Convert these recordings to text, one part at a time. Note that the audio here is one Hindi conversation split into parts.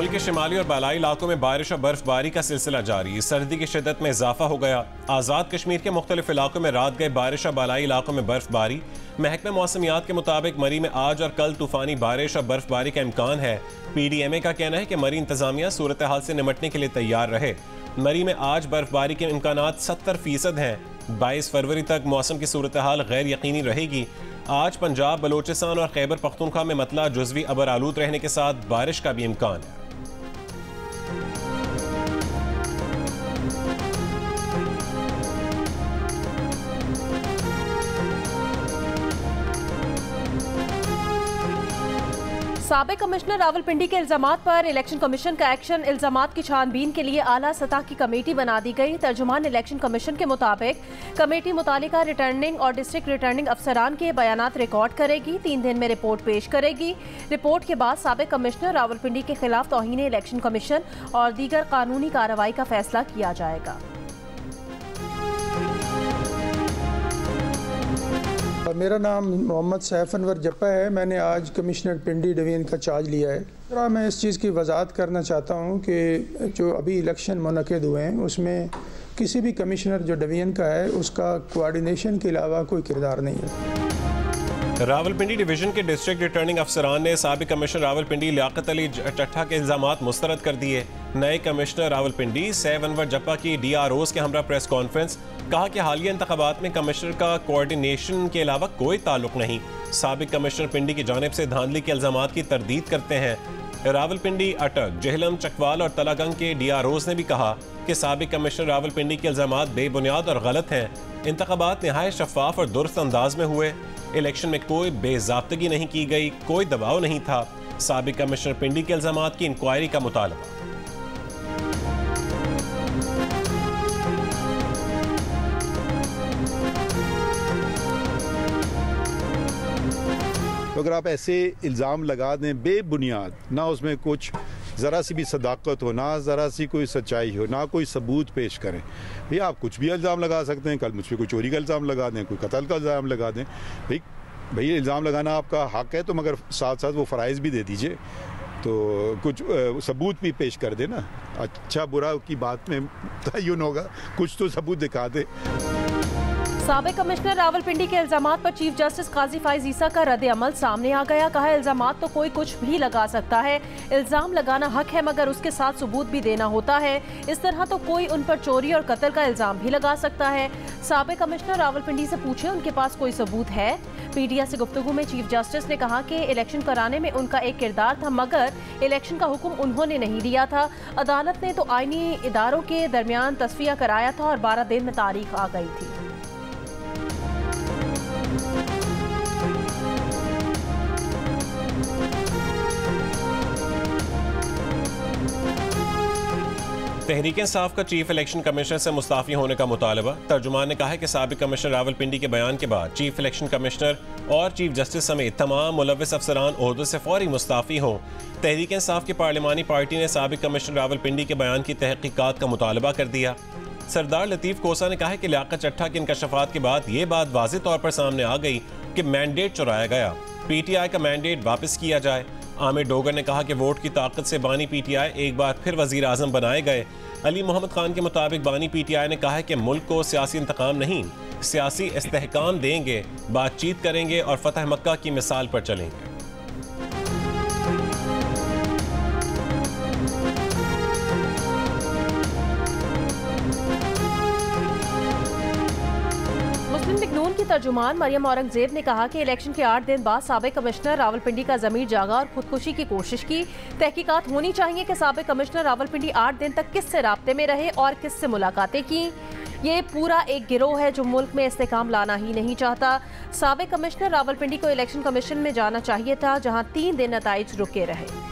मुल्क के शिमाली और बालाई इलाकों में बारिश और बर्फबारी का सिलसिला जारी। सर्दी की शिद्दत में इजाफा हो गया। आज़ाद कश्मीर के मुख्तलिफ इलाकों में रात गए बारिश और बालाई इलाकों में बर्फबारी। महकमे मौसमियात के मुताबिक मरी में आज और कल तूफानी बारिश और बर्फबारी का इम्कान है। PDMA का कहना है कि मरी इंतजामिया सूरत हाल से निमटने के लिए तैयार रहे। मरी में आज बर्फबारी के इम्कानात 70% हैं। 22 फरवरी तक मौसम की सूरत हाल गैर यकीनी रहेगी। आज पंजाब, बलोचिस्तान और खैबर पख्तूनख्वा में मतला जुज़वी अबर आलूद रहने के साथ बारिश का भी इम्कान है। साबिक कमिश्नर रावलपिंडी के इल्जामात पर इलेक्शन कमीशन का एक्शन। इल्जामात की छानबीन के लिए आला सतह की कमेटी बना दी गई। तर्जुमान इलेक्शन कमीशन के मुताबिक कमेटी मुतालिका रिटर्निंग और डिस्ट्रिक्ट रिटर्निंग अफसरान के बयानात रिकॉर्ड करेगी। 3 दिन में रिपोर्ट पेश करेगी। रिपोर्ट के बाद साबिक कमिश्नर रावलपिंडी के खिलाफ तौहीन इलेक्शन कमीशन और दीगर कानूनी कार्रवाई का फैसला किया जाएगा। मेरा नाम मोहम्मद सैफ अनवर जप्पा है। मैंने आज कमिश्नर पिंडी डिवीज़न का चार्ज लिया है। मैं इस चीज़ की वजाहत करना चाहता हूँ कि जो अभी इलेक्शन मुनक़िद हुए हैं उसमें किसी भी कमिश्नर जो डिवीज़न का है उसका कोऑर्डिनेशन के अलावा कोई किरदार नहीं है। रावलपिंडी डिवीजन के डिस्ट्रिक्ट रिटर्निंग अफसरान ने साबिक कमिश्नर रावलपिंडी लियाकत अली चट्ठा के इल्जामात मुस्तरद कर दिए। नए कमिश्नर रावलपिंडी सैफ अनवर जप्पा की DROs के हमरा प्रेस कॉन्फ्रेंस। कहा कि हालिया इंतखाबात में कमिश्नर का कोऑर्डिनेशन के अलावा कोई ताल्लुक नहीं। साबिक कमिश्नर पिंडी की जानिब से धांधली के इल्जामात की तरदीद करते हैं। रावलपिंडी, अटक, जेहलम, चकवाल और तलागंग के DROs ने भी कहा कि साबिक कमिश्नर रावलपिंडी के इल्जामात बेबुनियाद और गलत हैं। इंतखाबात नहायत शफाफ और दुरुस्त अंदाज में हुए। इलेक्शन में कोई बेज़ाब्तगी नहीं की गई, कोई दबाव नहीं था। साबिक कमिश्नर पिंडी के इल्जामात की इंक्वायरी का मुतालबा। तो अगर आप ऐसे इल्ज़ाम लगा दें बेबुनियाद, ना उसमें कुछ ज़रा सी भी सदाकत हो, ना ज़रा सी कोई सच्चाई हो, ना कोई सबूत पेश करें, भैया आप कुछ भी इल्ज़ाम लगा सकते हैं। कल मुझ पर कोई चोरी का इल्ज़ाम लगा दें, कोई कत्ल का इल्ज़ाम लगा दें। भैया इल्ज़ाम लगाना आपका हक है, तो मगर साथ साथ वो फ़राइज़ भी दे दीजिए, तो कुछ सबूत भी पेश कर दे ना। अच्छा बुरा की बात में तयन होगा, कुछ तो सबूत दिखा दे। साबिक कमिश्नर रावलपिंडी के इल्जामात पर चीफ जस्टिस काजी फाइज ईसा का रद्द अमल सामने आ गया। कहा इल्जामात तो कोई कुछ भी लगा सकता है, इल्जाम लगाना हक है मगर उसके साथ सबूत भी देना होता है। इस तरह तो कोई उन पर चोरी और कत्ल का इल्जाम भी लगा सकता है। साबिक कमिश्नर रावलपिंडी से पूछे उनके पास कोई सबूत है। मीडिया से गुफ्तगू में चीफ जस्टिस ने कहा कि इलेक्शन कराने में उनका एक किरदार था मगर इलेक्शन का हुक्म उन्होंने नहीं दिया था। अदालत ने तो आईनी इदारों के दरमियान तस्फिया कराया था और 12 दिन में तारीख आ गई थी। तहरीक इंसाफ का चीफ इलेक्शन कमिश्नर से मुस्ताफ़ी होने का मुतालबा। तर्जुमान ने कहा है कि साबिक कमिश्नर रावलपिंडी के बयान के बाद चीफ इलेक्शन कमिश्नर और चीफ जस्टिस समेत तमाम मुलव्विस अफसरान ओहदे से फौरी मुस्ताफ़ी हों। तहरीक इंसाफ की पार्लिमानी पार्टी ने साबिक कमिश्नर रावलपिंडी के बयान की तहकीकात का मुतालबा कर दिया। सरदार लतीफ़ कोसा ने कहा है कि लियाकत चट्ठा के इंकशाफात के बाद ये बात वाज़ेह तौर पर सामने आ गई कि मैंडेट चुराया गया। PTI का मैंडेट वापस किया जाए। आमिर डोगर ने कहा कि वोट की ताकत से बानी PTI एक बार फिर वज़ीर आज़म बनाए गए। अली मोहम्मद खान के मुताबिक बानी PTI ने कहा है कि मुल्क को सियासी इंतकाम नहीं, सियासी इस्तेहकाम देंगे, बातचीत करेंगे और फतह मक्का की मिसाल पर चलेंगे। की तर्जुमान मरियम औरंगजेब ने कहा कि इलेक्शन के 8 दिन बाद साबिक कमिश्नर रावलपिंडी का ज़मीर जागा और खुदकुशी की कोशिश की। तहकीकात होनी चाहिए कि साबिक कमिश्नर रावलपिंडी 8 दिन तक किससे राब्ते में रहे और किससे मुलाकातें की। ये पूरा एक गिरोह है जो मुल्क में इस्तेहकाम लाना ही नहीं चाहता। साबिक कमिश्नर रावलपिंडी को इलेक्शन कमीशन में जाना चाहिए था जहां 3 दिन नताइज रुके रहे।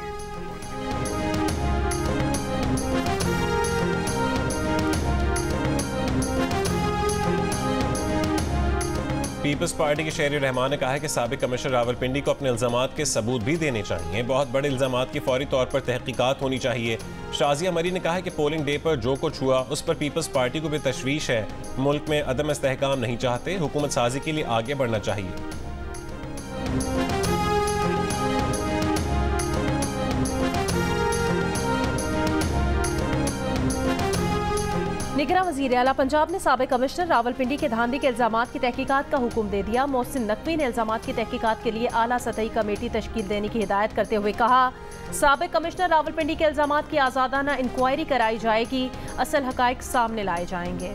पीपल्स पार्टी के शहरी रहमान ने कहा है कि साबिक कमिश्नर रावलपिंडी को अपने इल्जामात के सबूत भी देने चाहिए। बहुत बड़े इल्जामात की फौरी तौर पर तहकीकात होनी चाहिए। शाजिया मरी ने कहा है कि पोलिंग डे पर जो कुछ हुआ उस पर पीपल्स पार्टी को भी तशवीश है। मुल्क में अदम इस्तेहकाम नहीं चाहते, हुकूमत साजी के लिए आगे बढ़ना चाहिए। निगरान वज़ीर आला पंजाब ने साबिक कमिश्नर रावलपिंडी के धांधली के इल्जामात की तहकीकात का हुक्म दे दिया। मोहसिन नकवी ने इल्जामात की तहकीकात के लिए आला सतही कमेटी तश्कील देने की हिदायत करते हुए कहा, साबिक कमिश्नर रावलपिंडी के इल्जामात की आज़ादाना इंक्वायरी कराई जाएगी, असल हकाइक सामने लाए जाएंगे।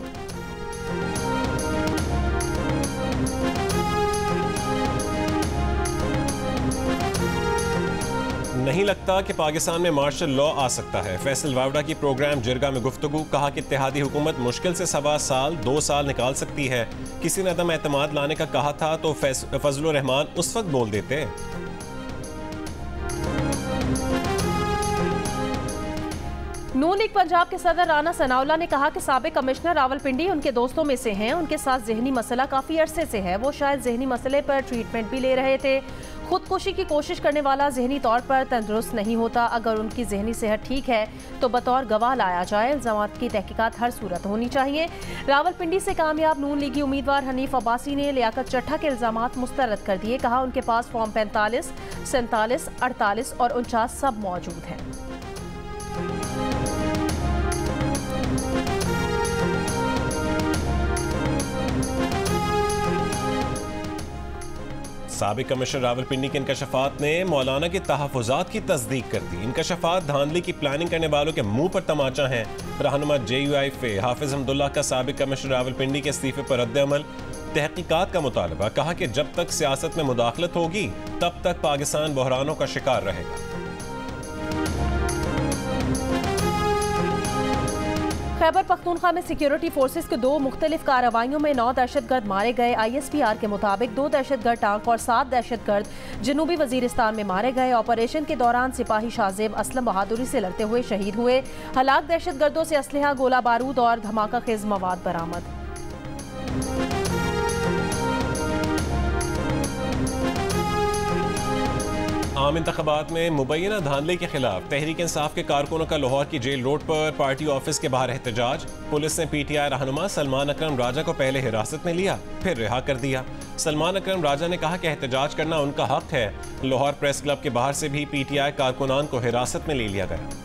नहीं लगता कि पाकिस्तान में मार्शल लॉ आ सकता है। फैसल वावड़ा की प्रोग्राम जिरगा में गुफ्तगू, कहा कि इत्तेहादी हुकूमत मुश्किल से 2 साल निकाल सकती है। किसी ने अदम एतमाद लाने का कहा था तो फजलुर रहमान उस वक्त बोल देते। नून लीग पंजाब के सदर राना सनाउल्लाह ने कहा कि साबिक कमिश्नर रावलपिंडी उनके दोस्तों में से हैं, उनके साथ जहनी मसला काफ़ी अरसे से है। वो शायद जहनी मसले पर ट्रीटमेंट भी ले रहे थे। खुदकुशी की कोशिश करने वाला जहनी तौर पर तंदुरुस्त नहीं होता। अगर उनकी जहनी सेहत ठीक है तो बतौर गवाह लाया जाए। इल्जामात की तहकीकात हर सूरत होनी चाहिए। रावलपिंडी से कामयाब नून लीगी उम्मीदवार हनीफ अब्बासी ने लियाकत चट्ठा के इल्जामात मुस्तरद कर दिए। कहा उनके पास फॉर्म 45, 47, 48 और 49 सब मौजूद हैं। साबिक कमिश्नर रावलपिंडी के इंकशाफात ने मौलाना के तहफ़्फ़ुज़ात की तस्दीक कर दी। इंकशाफात धांधली की प्लानिंग करने वालों के मुंह पर तमाचा है। रहनुमा JUIF हाफिज हमदुल्लाह का साबिक कमिश्नर रावलपिंडी के इस्तीफे पर रद्द-ए-अमल, तहकीकात का मुतालबा। कहा कि जब तक सियासत में मुदाखलत होगी तब तक पाकिस्तान बहरानों का शिकार रहेगा। खैबर पख्तूनख्वा में सिक्योरिटी फोर्सेस के 2 मुख्तलिफ कार्रवाइयों में 9 दहशतगर्द मारे गए। ISPR के मुताबिक 2 दहशतगर्द टांक और 7 दहशतगर्द जनूबी वजीरिस्तान में मारे गए। ऑपरेशन के दौरान सिपाही शाहजेब असलम बहादुरी से लड़ते हुए शहीद हुए। हलाक दहशतगर्दों से असलहा, गोला बारूद और धमाका खेज मवाद बरामद। आम इंतखाबात में मुबैना धांधली के खिलाफ तहरीक इंसाफ के कारकुनों का लाहौर की जेल रोड पर पार्टी ऑफिस के बाहर एहतजाज। पुलिस ने PTI रहनुमा सलमान अकरम राजा को पहले हिरासत में लिया फिर रिहा कर दिया। सलमान अकरम राजा ने कहा कि एहतजाज करना उनका हक है। लाहौर प्रेस क्लब के बाहर से भी PTI कारकुनान को हिरासत में ले लिया गया।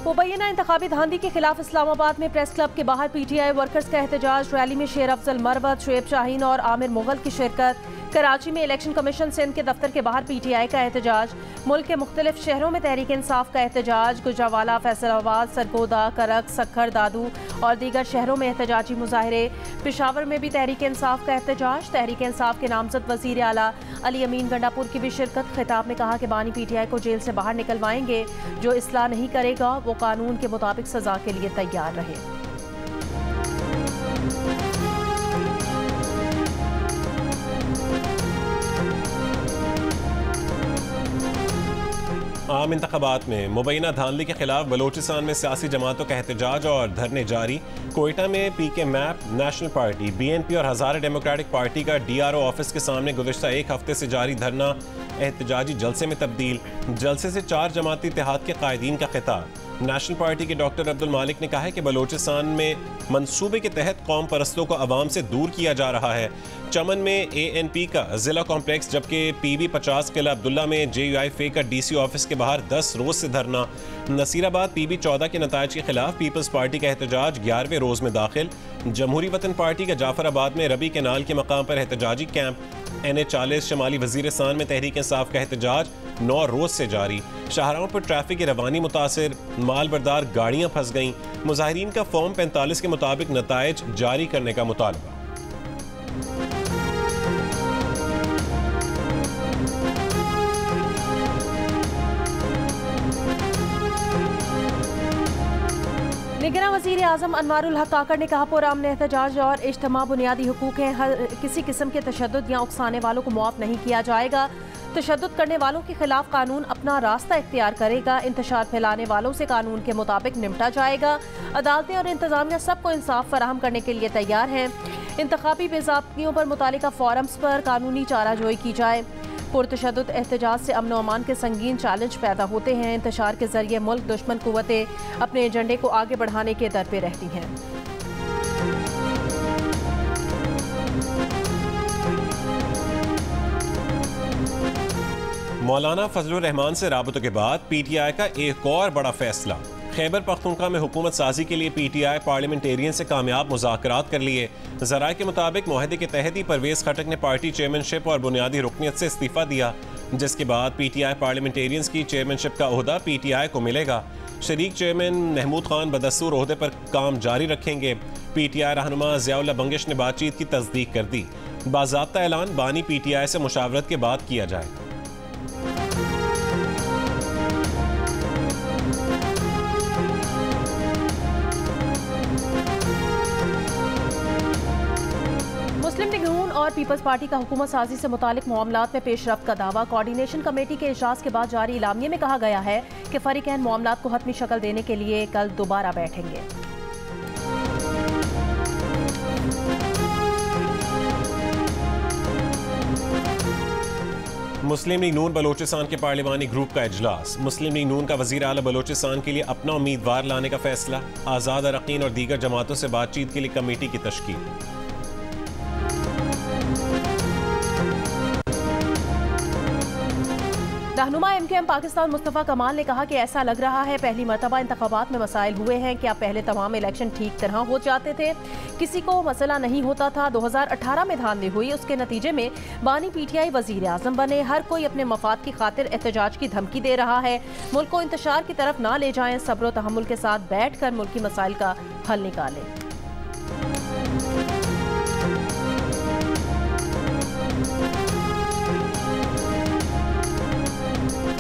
मुबैना इंतखाबी धांधली के खिलाफ इस्लामाबाद में प्रेस क्लब के बाहर PTI वर्कर्स का एहतजाज। रैली में शेर अफजल मरवत, शुएब शाहीन और आमिर मुगल की शिरकत। कराची में इलेक्शन कमीशन सिंध के दफ्तर के बाहर PTI का एहतजाज। मुल्क के मुख्तलिफ शहरों में तहरीक इंसाफ का एहतजाज। गुजरावाला, फैसलाबाद, सरगोदा, करक, सक्खर, दादू और दीगर शहरों में एहतजाजी मुजाहरे। पेशावर में भी तहरीक इंसाफ का एहतजाज। तहरीक इंसाफ के नामजद वज़ीर आला अली अमीन गंडापुर की भी शिरकत। खिताब में कहा कि बानी PTI को जेल से बाहर निकलवाएंगे। जो इस्लाह नहीं करेगा वो कानून के मुताबिक सजा के लिए तैयार रहे। आम इंतखाबात में मुबैना धांधली के खिलाफ बलोचिस्तान में सियासी जमातों का एहतजाज और धरने जारी। कोयटा में PK map, national party, BNP और हज़ारे डेमोक्रेटिक पार्टी का DRO ऑफिस के सामने गुज़श्ता 1 हफ्ते से जारी धरना एहतजाजी जलसे में तब्दील। जलसे से 4 जमाती इत्तेहाद के कायदीन का खिताब। नेशनल पार्टी के डॉक्टर अब्दुल मालिक ने कहा है कि बलोचिस्तान में मंसूबे के तहत कौम परस्तों को अवाम से दूर किया जा रहा है। चमन में ANP का जिला कॉम्प्लेक्स जबकि PB50 किला अब्दुल्ला में JUIF का DC ऑफिस के बाहर 10 रोज से धरना। नसीराबाद PB14 के नताइज के खिलाफ पीपल्स पार्टी का एहतजाज 11वें रोज में दाखिल। जमहूरी वतन पार्टी का जाफराबाद में रबी केनाल के मकाम पर एहतजाजी कैंप। NH40 शमाली वजीरिस्तान में तहरीक इंसाफ का एहतजाज 9 रोज से जारी। शाहराहों पर ट्रैफिक की रवानी मुतासिर, माल बरदार गाड़ियां फंस गईं। मुजाहिरीन का फॉर्म 45 के मुताबिक नताइज जारी करने का मुतालबा। निगरान वज़ीर आज़म अनवारुल हक काकड़ ने कहा पुरअमन एहतजाज और इज्तिमा बुनियादी हुकूक हैं। हर किसी किस्म के तशद्दुद या उकसाने वालों को मुआफ़ नहीं किया जाएगा। तशद्दुद करने वालों के खिलाफ कानून अपना रास्ता इख्तियार करेगा। इंतशार फैलाने वालों से कानून के मुताबिक निपटा जाएगा। अदालतें और इंतजामिया सबको इंसाफ फराहम करने के लिए तैयार हैं। इंतखाबी बेज़ाब्तियों पर मुतालिका फोरम्स पर कानूनी चाराजोई की जाए। पुरतशद्दुद एहतजाज से अमन अमान के संगीन चैलेंज पैदा होते हैं। इंतशार के जरिए मुल्क दुश्मन कुव्वतें अपने एजेंडे को आगे बढ़ाने के दर पे रहती हैं। मौलाना फजलुर रहमान से राबतों के बाद PTI का एक और बड़ा फैसला। खैबर पख्तूनख्वा में हुकूमत साजी के लिए PTI पार्लियामेंटेरियन से कामयाब मुज़ाकरात कर लिए। ज़राए के मुताबिक मुआहदे के तहत ही परवेज़ खटक ने पार्टी चेयरमैनशिप और बुनियादी रुकनियत से इस्तीफ़ा दिया, जिसके बाद PTI पार्लियामेंटेरियंस की चेयरमैनशिप का ओहदा PTI को मिलेगा। शरीक चेयरमैन महमूद खान बदस्तूर ओहदे पर काम जारी रखेंगे। PTI रहनुमा ज़ियाउल्लाह बंगिश ने बातचीत की तस्दीक कर दी। बाज़ाब्ता ऐलान बानी PTI से मुशावरत के बाद किया जाएगा। मुस्लिम लीग नून और पीपल्स पार्टी का हुकूमत साजी से मुतालिक मामलात में पेशरफ्त का दावा। कोऑर्डिनेशन कमेटी के इजलास के बाद जारी इलामिये में कहा गया है कि फरीकैन मामलात को हतमी शक्ल देने के लिए कल दोबारा बैठेंगे। मुस्लिम लीग नून बलोचिस्तान के पार्लिमानी ग्रुप का इजलास। मुस्लिम लीग नून का वज़ीर आला बलोचिस्तान के लिए अपना उम्मीदवार लाने का फैसला। आज़ाद अरकान और दीगर जमातों से बातचीत के लिए कमेटी की तश्कील। रहनुमा MKM पाकिस्तान मुस्तफ़ा कमाल ने कहा कि ऐसा लग रहा है पहली मरतबा इंतखाबात में मसाइल हुए हैं। क्या पहले तमाम इलेक्शन ठीक तरह हो जाते थे, किसी को मसला नहीं होता था। 2018 में धांधली हुई, उसके नतीजे में बानी PTI वजीर आजम बने। हर कोई अपने मफाद की खातिर एहतजाज की धमकी दे रहा है। मुल्क को इंतशार की तरफ ना ले जाएं, सब्र व तहम्मुल के साथ बैठ कर मुल्की मसाइल का हल निकालें।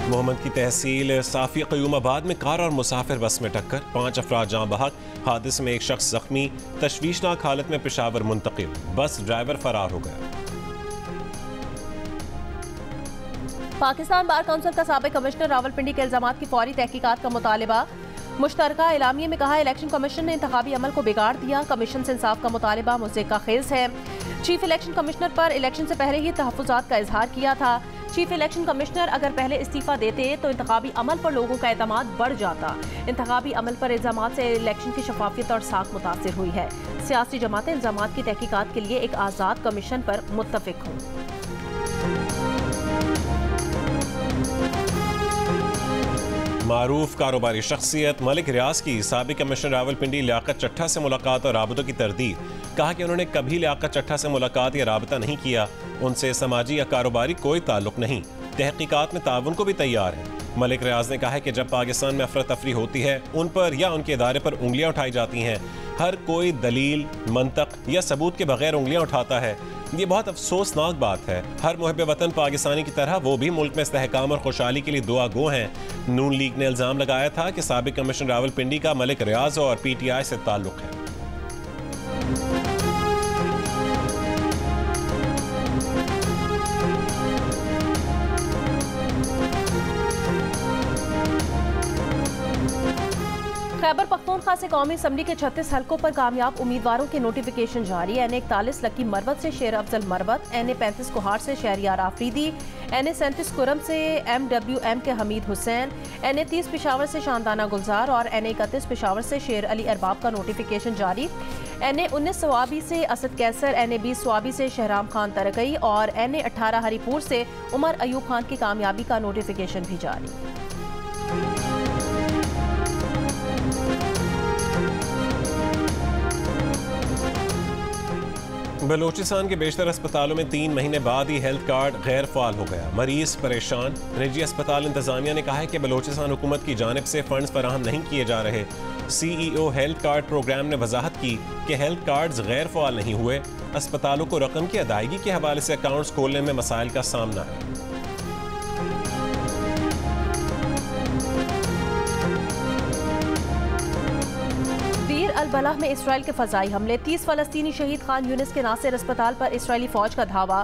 मोहम्मद की तहसील साफी क़यूमाबाद में कार और मुसाफिर बस में टक्कर, 5 अफराद जाँ बहक। हादसे में एक शख्स जख्मी, तशवीशनाक हालत में पेशावर मुंतकिल। बस ड्राइवर फरार हो गया। पाकिस्तान बार काउंसिल का साबिक कमिश्नर रावलपिंडी के इल्जामात की फौरी तहकीकात का मुतालिबा। मुश्तरका एलामिये में कहा, इलेक्शन कमीशन ने इंतखाबी अमल को बिगाड़ दिया। कमीशन से इंसाफ का मुतालिबा मुझे का खेज है। चीफ इलेक्शन कमिश्नर पर इलेक्शन से पहले ही तहफ़्फ़ुज़ात का इजहार किया था। चीफ इलेक्शन कमिश्नर अगर पहले इस्तीफा देते तो इंतखाबी अमल पर लोगों का एतमाद बढ़ जाता। इंतखाबी अमल पर इल्जामात से इलेक्शन की शफाफियत और साख मुतासिर हुई है। सियासी जमातें इल्जामात की तहकीकात के लिए एक आज़ाद कमीशन पर मुत्तफिक हों। मारूफ कारोबारी शख्सियत मलिक रियाज की साबिक कमिश्नर रावलपिंडी लियाकत चट्टा से मुलाकात और राबतों की तरदीद। कहा कि उन्होंने कभी लियाकत चट्टा से मुलाकात या राबता नहीं किया, उनसे समाजी या कारोबारी कोई ताल्लुक नहीं। तहकीकात में ताउन को भी तैयार है। मलिक रियाज ने कहा है कि जब पाकिस्तान में अफरा तफरी होती है, उन पर या उनके इदारे पर उंगलियां उठाई जाती हैं। हर कोई दलील, मंतक या सबूत के बगैर उंगलियां उठाता है। ये बहुत अफसोसनाक बात है। हर मुहब्बे वतन पाकिस्तानी की तरह वो भी मुल्क में इस्तेहकाम और खुशहाली के लिए दुआ गो हैं। नून लीग ने इल्ज़ाम लगाया था कि साबिक कमिश्नर रावलपिंडी का मलिक रियाज और PTI से ताल्लुक है। खैबर पख्तूनख्वा से कौमी असम्बली के 36 हलकों पर कामयाब उम्मीदवारों के नोटिफिकेशन जारी। NA41 लकी मरवत से शेर अफजल मरवत, NA35 कोहार से शहरियार आफरीदी, NA37 कुरम से MWM के हमीद हुसैन, NA30 पेशावर से शानदाना गुलजार और NA31 पेशावर से शेर अली अरबाब का नोटिफिकेशन जारी। NA19 स्वाबी से असद कैसर, NA20 स्वाबी से शहराम खान तरकई और NA18 हरीपुर से उमर अयूब खान की कामयाबी का नोटिफिकेशन भी जारी। बलोचिस्तान के बेशतर अस्पतालों में 3 महीने बाद ही हेल्थ कार्ड गैर फाल हो गया। मरीज परेशान। निजी अस्पताल इंतजामिया ने कहा है कि बलोचिस्तान हुकूमत की जानिब से फंड्स फराहम नहीं किए जा रहे। CEO हेल्थ कार्ड प्रोग्राम ने वजाहत की कि हेल्थ कार्ड्स गैर फाल नहीं हुए। अस्पतालों को रकम की अदायगी के हवाले से अकाउंट्स खोलने में मसाइल का सामना है। अल-बलाह में इसराइल के फजाई हमले, 30 फलस्तीनी शहीद। खान यूनिस के नासिर अस्पताल पर इसराइली फौज का धावा।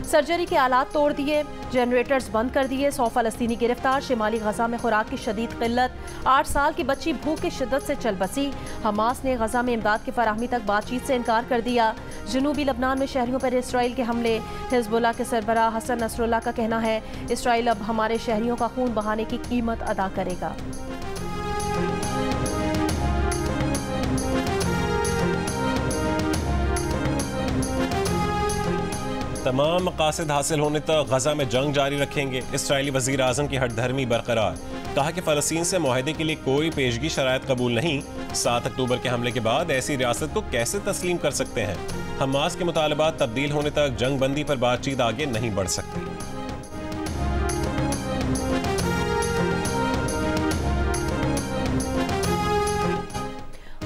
सर्जरी के आलात तोड़ दिए, जनरेटर्स बंद कर दिए। 100 फलस्तीनी गिरफ्तार। शिमाली गजा में खुराक की शदीद किल्लत, 8 साल की बच्ची भूख की शिद्दत से चल बसी। हमास ने गजा में इमदाद की फराहमी तक बातचीत से इनकार कर दिया। जनूबी लबनान में शहरियों पर इसराइल के हमले। हिजबुल्लाह के सरबराह हसन नसरुल्लाह का कहना है, इसराइल अब हमारे शहरियों का खून बहाने की कीमत अदा करेगा। तमाम मकासद हासिल होने तक गजा में जंग जारी रखेंगे। इसराइली वजीर आजम की हठधर्मी बरकरार। कहा कि फलस्तीन से मुआहदे के लिए कोई पेशगी शराइत कबूल नहीं। 7 अक्टूबर के हमले के बाद ऐसी रियासत को कैसे तस्लीम कर सकते हैं। हमास के मुतालबात तब्दील होने तक जंग बंदी पर बातचीत आगे नहीं बढ़ सकती।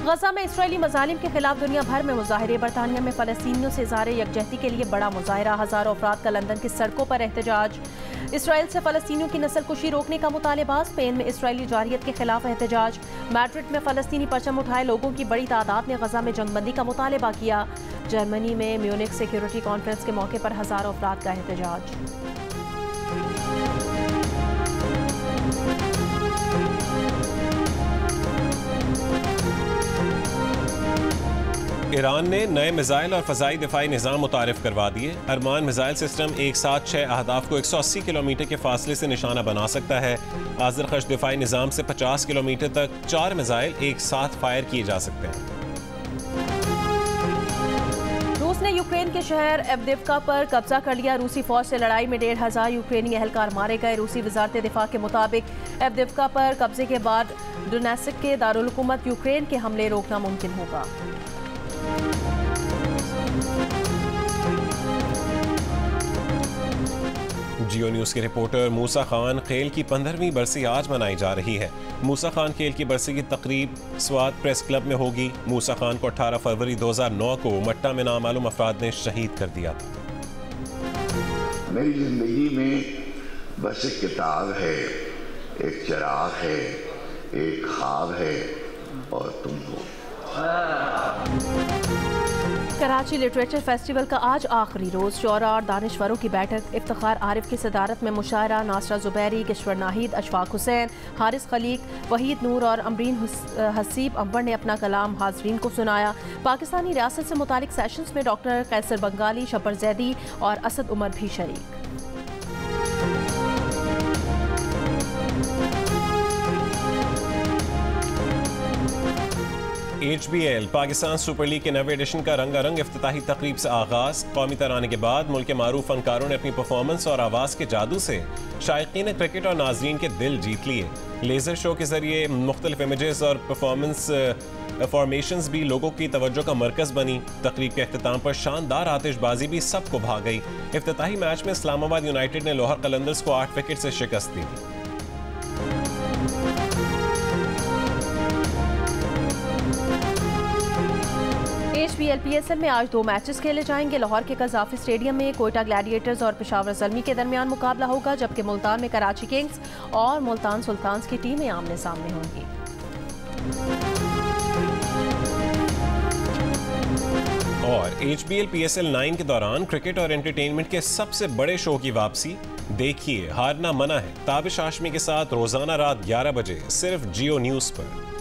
गजा में इसराइली मजालिम के खिलाफ दुनिया भर में मुजाहरे। बरतानिया में फलस्तीनियों से इज़हार यकजहती के लिए बड़ा मुजाहरा। हजारों अफराद का लंदन की सड़कों पर एहतजाज। इसराइल से फलस्तीनियों की नस्लकुशी रोकने का मुतालबा। स्पेन में इसराइली जारियत के खिलाफ एहतजाज। मैड्रिड में फलस्तीनी परचम उठाए लोगों की बड़ी तादाद ने गजा में जंगबंदी का मुतालबा किया। जर्मनी में म्यूनिख सिक्योरिटी कॉन्फ्रेंस के मौके पर हजारों अफराद का एहतजाज। ईरान ने नए मिसाइल और फ़ज़ाई दिफाई निज़ाम मुतारिफ करवा दिए। अरमान मिसाइल सिस्टम एक साथ 6 अहदाफ को 180 किलोमीटर के फासले से निशाना बना सकता है। आज़रखश दिफाई निज़ाम से 50 किलोमीटर तक 4 मिसाइल एक साथ फायर किए जा सकते हैं। रूस ने यूक्रेन के शहर एवदिवका पर कब्जा कर लिया। रूसी फौज से लड़ाई में 1500 यूक्रेनी एहलकार मारे गए। रूसी वजारत दिफा के मुताबिक एवदिवका पर कब्जे के बाद डोनेत्स्क के दारुल हुकूमत यूक्रेन के हमले रोकना मुमकिन होगा। जियो न्यूज़ के रिपोर्टर मूसा खान खेल की 15वीं बरसी आज मनाई जा रही है। मूसा खान खेल की बरसी की तकरीब स्वात प्रेस क्लब में होगी। मूसा खान को 18 फरवरी 2009 को मट्टा में नामालूम अफराद ने शहीद कर दिया था। मेरी जिंदगी में बस एक किताब है, एक चिराग है, एक ख्वाब है और तुम हो। कराची लिटरेचर फेस्टिवल का आज आखिरी रोज। शोरा और दानिश्वरों की बैठक। इफ्तिखार आरिफ की सदारत में मुशायरा। नासरा जुबैरी, किश्वर नाहिद, अशफाक हुसैन, हारिस खलीक, वहीद नूर और अमरीन हसीब अंबर ने अपना कलाम हाजरीन को सुनाया। पाकिस्तानी रियासत से मुतालिक सेशंस में डॉक्टर कैसर बंगाली, शबर जैदी और असद उमर भी शरीक। HBL पाकिस्तान सुपर लीग के नवे एडिशन का रंगारंग इफ्तिताही तकरीब से आगाज। कौमी तराने के बाद मुल्क के मारूफ फनकारों ने अपनी परफॉर्मेंस और आवाज़ के जादू से शायकीन क्रिकेट और नाजरीन के दिल जीत लिए। लेज़र शो के जरिए मुख्तलिफ इमेजेस और परफॉर्मेंस फॉर्मेशंस भी लोगों की तवज्जो का मरकज बनी। तकरीब के अख्तिताम पर शानदार आतिशबाजी भी सबको भा गई। इफ्तिताही मैच में इस्लामाबाद यूनाइटेड ने लाहौर कलंदर्स को 8 विकेट से शिकस्त दी। HBL PSL में आज 2 मैचेस खेले जाएंगे। लाहौर के कज़ाफी स्टेडियम में कोयटा ग्लैडिएटर्स और पेशावर ज़ल्मी के दरमियान मुकाबला होगा, जबकि मुल्तान में कराची किंग्स और मुल्तान सुल्तान्स की टीमें आमने सामने होंगी। और HBL PSL 9 के दौरान क्रिकेट और एंटरटेनमेंट के सबसे बड़े शो की वापसी। देखिए हारना मना है ताबिश हाशमी के साथ रोजाना रात 11 बजे सिर्फ जियो न्यूज़ पर।